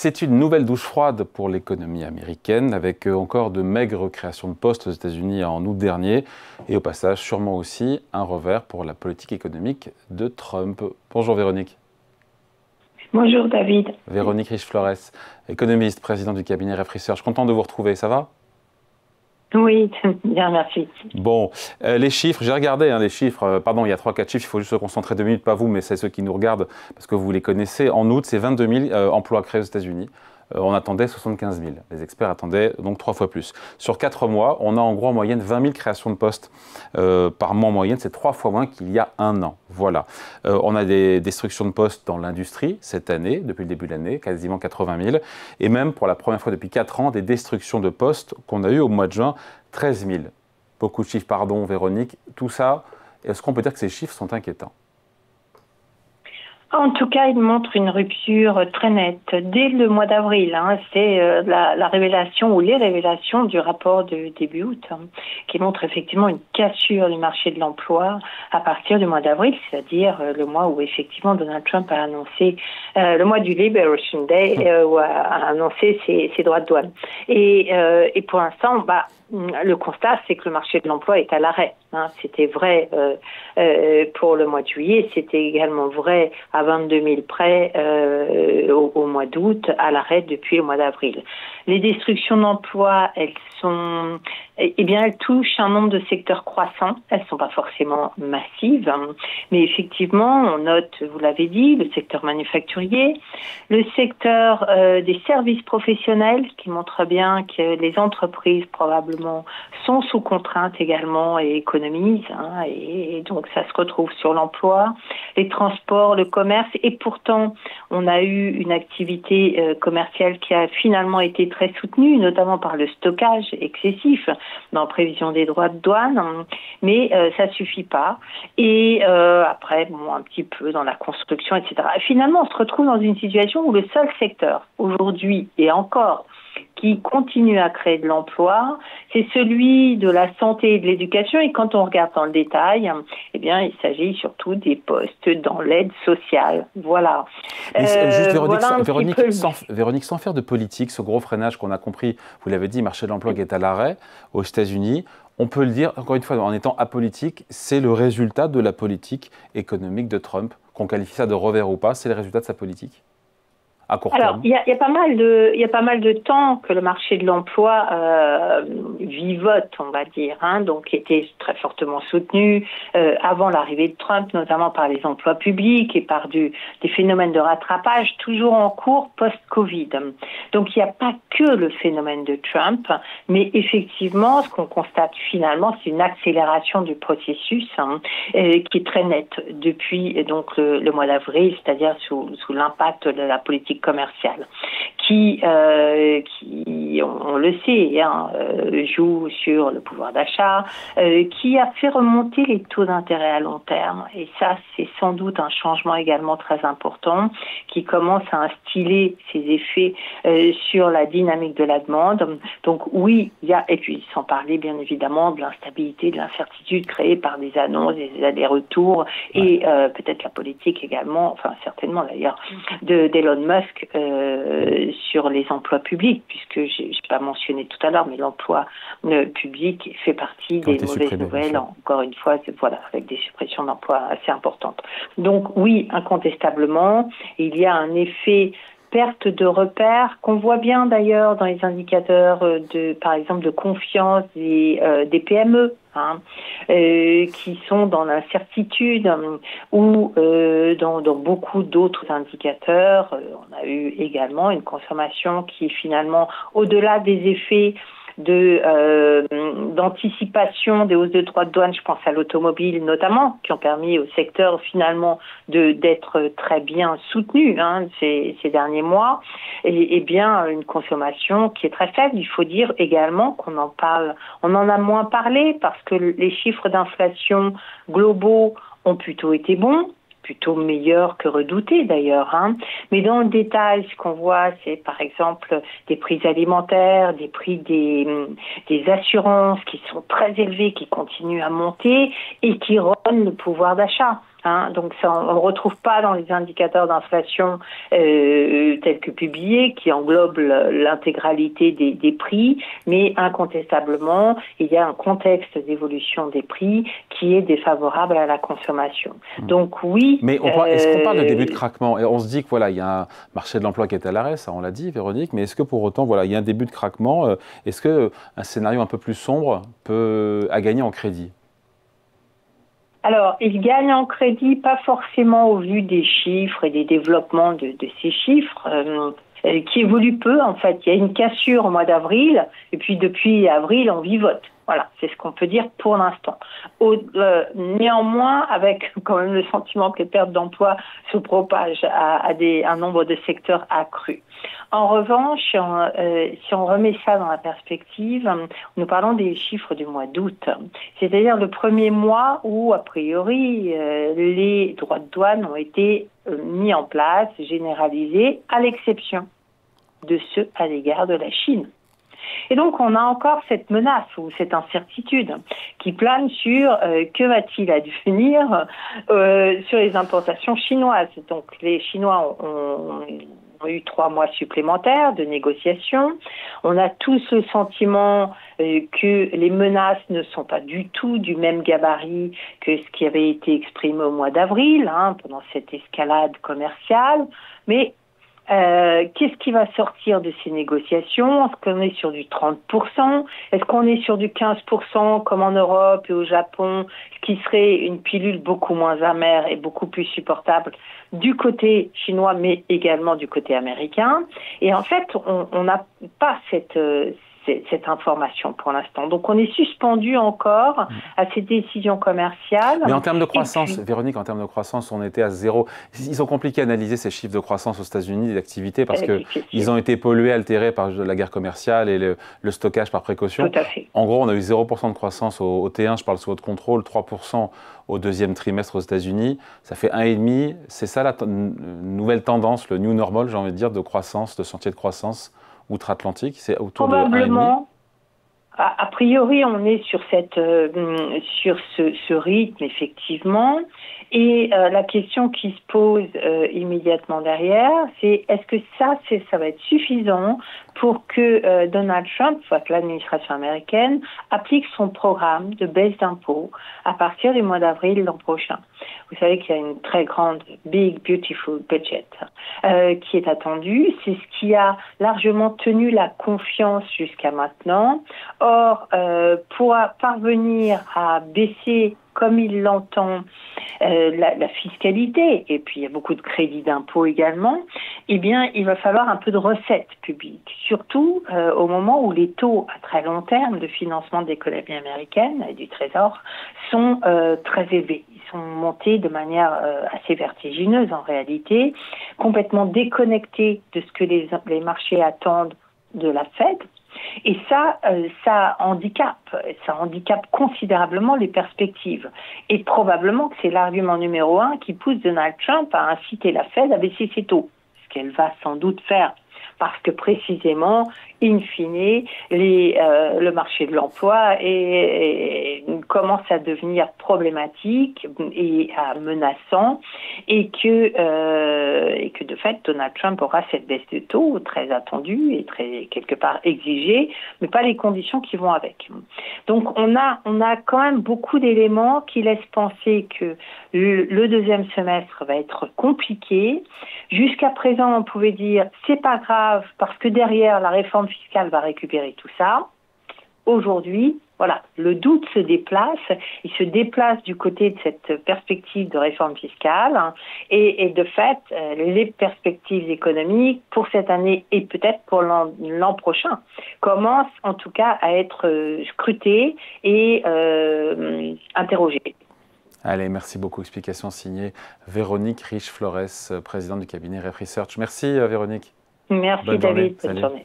C'est une nouvelle douche froide pour l'économie américaine, avec encore de maigres créations de postes aux États-Unis en août dernier, et au passage sûrement aussi un revers pour la politique économique de Trump. Bonjour Véronique. Bonjour David. Véronique Riche-Flores, économiste, présidente du cabinet Ref Research. Content de vous retrouver, ça va? Oui, bien, merci. Bon, les chiffres, j'ai regardé les chiffres, pardon, il y a 3-4 chiffres, il faut juste se concentrer 2 minutes, pas vous, mais c'est ceux qui nous regardent, parce que vous les connaissez. En août, c'est 22 000 emplois créés aux États-Unis. On attendait 75 000. Les experts attendaient donc 3 fois plus. Sur 4 mois, on a en gros en moyenne 20 000 créations de postes par mois en moyenne. C'est 3 fois moins qu'il y a un an. Voilà. On a des destructions de postes dans l'industrie cette année, depuis le début de l'année, quasiment 80 000. Et même pour la première fois depuis 4 ans, des destructions de postes qu'on a eues au mois de juin, 13 000. Beaucoup de chiffres, pardon Véronique. Tout ça, est-ce qu'on peut dire que ces chiffres sont inquiétants ? En tout cas, il montre une rupture très nette. Dès le mois d'avril, c'est la révélation ou les révélations du rapport de début août, qui montre effectivement une cassure du marché de l'emploi à partir du mois d'avril, c'est-à-dire le mois où effectivement Donald Trump a annoncé, le mois du Liberation Day, où a annoncé ses droits de douane. Et pour l'instant, le constat, c'est que le marché de l'emploi est à l'arrêt. C'était vrai pour le mois de juillet, c'était également vrai à 22 000 près au mois d'août, à l'arrêt depuis le mois d'avril. Les destructions d'emplois, elles touchent un nombre de secteurs croissants. Elles ne sont pas forcément massives, mais effectivement, on note, vous l'avez dit, le secteur manufacturier, le secteur des services professionnels, qui montre bien que les entreprises probablement sont sous contrainte également et économisent, et donc ça se retrouve sur l'emploi, les transports, le commerce, et pourtant on a eu une activité commerciale qui a finalement été très soutenue, notamment par le stockage excessif dans prévision des droits de douane, mais ça suffit pas. Et après, un petit peu dans la construction, etc. Et finalement, on se retrouve dans une situation où le seul secteur aujourd'hui et encore qui continue à créer de l'emploi, c'est celui de la santé et de l'éducation. Et quand on regarde dans le détail, il s'agit surtout des postes dans l'aide sociale. Voilà. Juste Véronique, Véronique, sans faire de politique, ce gros freinage qu'on a compris, vous l'avez dit, marché de l'emploi qui est à l'arrêt aux États-Unis, on peut le dire, encore une fois, en étant apolitique, c'est le résultat de la politique économique de Trump. Qu'on qualifie ça de revers ou pas, c'est le résultat de sa politique. Alors, il y a pas mal de temps que le marché de l'emploi vivote, on va dire, donc était très fortement soutenu avant l'arrivée de Trump, notamment par les emplois publics et par des phénomènes de rattrapage toujours en cours post-Covid. Donc, il n'y a pas que le phénomène de Trump, mais effectivement, ce qu'on constate finalement, c'est une accélération du processus qui est très nette depuis donc le mois d'avril, c'est-à-dire sous l'impact de la politique commerciale, qui on le sait, joue sur le pouvoir d'achat, qui a fait remonter les taux d'intérêt à long terme. Et ça, c'est sans doute un changement également très important qui commence à instiller ses effets sur la dynamique de la demande. Donc oui, il y a, et puis sans parler bien évidemment de l'instabilité, de l'incertitude créée par des annonces, des allers-retours et peut-être la politique également, enfin certainement d'ailleurs, d'Elon Musk sur les emplois publics, puisque j'ai pas mentionné tout à l'heure, mais l'emploi public fait partie des mauvaises nouvelles, encore une fois, avec des suppressions d'emplois assez importantes. Donc oui, incontestablement, il y a un effet perte de repères qu'on voit bien d'ailleurs dans les indicateurs par exemple de confiance des PME qui sont dans l'incertitude ou dans beaucoup d'autres indicateurs. On a eu également une consommation qui finalement, au-delà des effets d'anticipation des hausses de droits de douane, je pense à l'automobile notamment, qui ont permis au secteur finalement d'être très bien soutenu ces derniers mois, et bien une consommation qui est très faible. Il faut dire également qu'on en a moins parlé parce que les chiffres d'inflation globaux ont plutôt été bons, plutôt meilleur que redouté d'ailleurs. Mais dans le détail, ce qu'on voit, c'est par exemple des prix alimentaires, des prix des assurances qui sont très élevés, qui continuent à monter et qui rognent le pouvoir d'achat. Donc ça, on ne le retrouve pas dans les indicateurs d'inflation tels que publiés, qui englobent l'intégralité des prix, mais incontestablement, il y a un contexte d'évolution des prix qui est défavorable à la consommation. Donc oui... Mais est-ce qu'on parle de début de craquement? Et on se dit que voilà, il y a un marché de l'emploi qui est à l'arrêt, ça on l'a dit, Véronique, mais est-ce que pour autant, voilà, il y a un début de craquement? Est-ce qu'un scénario un peu plus sombre a gagné en crédit? Alors, il gagne en crédit, pas forcément au vu des chiffres et des développements de ces chiffres, qui évoluent peu en fait. Il y a une cassure au mois d'avril, et puis depuis avril, on vivote. Voilà, c'est ce qu'on peut dire pour l'instant. Néanmoins, avec quand même le sentiment que les pertes d'emploi se propagent à un nombre de secteurs accru. En revanche, si on remet ça dans la perspective, nous parlons des chiffres du mois d'août, c'est-à-dire le premier mois où, a priori, les droits de douane ont été mis en place, généralisés, à l'exception de ceux à l'égard de la Chine. Et donc, on a encore cette menace ou cette incertitude qui plane sur que va-t-il advenir sur les importations chinoises. Donc, les Chinois ont eu 3 mois supplémentaires de négociations. On a tous le sentiment que les menaces ne sont pas du tout du même gabarit que ce qui avait été exprimé au mois d'avril, pendant cette escalade commerciale. Mais qu'est-ce qui va sortir de ces négociations? Est-ce qu'on est sur du 30%? Est-ce qu'on est sur du 15% comme en Europe et au Japon, ce qui serait une pilule beaucoup moins amère et beaucoup plus supportable du côté chinois, mais également du côté américain? Et en fait, on n'a pas cette information pour l'instant. Donc, on est suspendu encore à ces décisions commerciales. Mais en termes de croissance, Véronique, en termes de croissance, on était à 0. Ils sont compliqués à analyser ces chiffres de croissance aux États-Unis, d'activité, parce qu'ils ont été pollués, altérés par la guerre commerciale et le stockage par précaution. Tout à fait. En gros, on a eu 0% de croissance au T1, je parle sous votre contrôle, 3% au deuxième trimestre aux États-Unis. Ça fait 1,5. C'est ça la nouvelle tendance, le new normal, j'ai envie de dire, de croissance, de sentier de croissance outre-Atlantique, c'est autour de 1,5. Probablement. A priori, on est sur ce rythme, effectivement. Et la question qui se pose immédiatement derrière, c'est est-ce que ça va être suffisant pour que Donald Trump, soit que l'administration américaine, applique son programme de baisse d'impôts à partir du mois d'avril l'an prochain. Vous savez qu'il y a une très grande Big Beautiful Budget qui est attendue. C'est ce qui a largement tenu la confiance jusqu'à maintenant. Or, pour parvenir à baisser comme il l'entend la fiscalité, et puis il y a beaucoup de crédits d'impôt également, eh bien, il va falloir un peu de recettes publiques, surtout au moment où les taux à très long terme de financement de l'économie américaine et du Trésor sont très élevés. Ils sont montés de manière assez vertigineuse en réalité, complètement déconnectés de ce que les marchés attendent de la Fed. Et ça handicape considérablement les perspectives. Et probablement que c'est l'argument numéro 1 qui pousse Donald Trump à inciter la Fed à baisser ses taux, ce qu'elle va sans doute faire. Parce que précisément, in fine, le marché de l'emploi commence à devenir problématique et menaçant, et que de fait, Donald Trump aura cette baisse de taux très attendue et très quelque part exigée, mais pas les conditions qui vont avec. Donc on a quand même beaucoup d'éléments qui laissent penser que le deuxième semestre va être compliqué. Jusqu'à présent, on pouvait dire c'est pas grave parce que derrière la réforme fiscale va récupérer tout ça. Aujourd'hui, voilà, le doute se déplace. Il se déplace du côté de cette perspective de réforme fiscale et de fait, les perspectives économiques pour cette année et peut-être pour l'an prochain commencent en tout cas à être scrutées et interrogées. Allez, merci beaucoup. Explication signée Véronique Riche-Flores, présidente du cabinet Ref Research. Merci Véronique. Merci David. Bonne journée.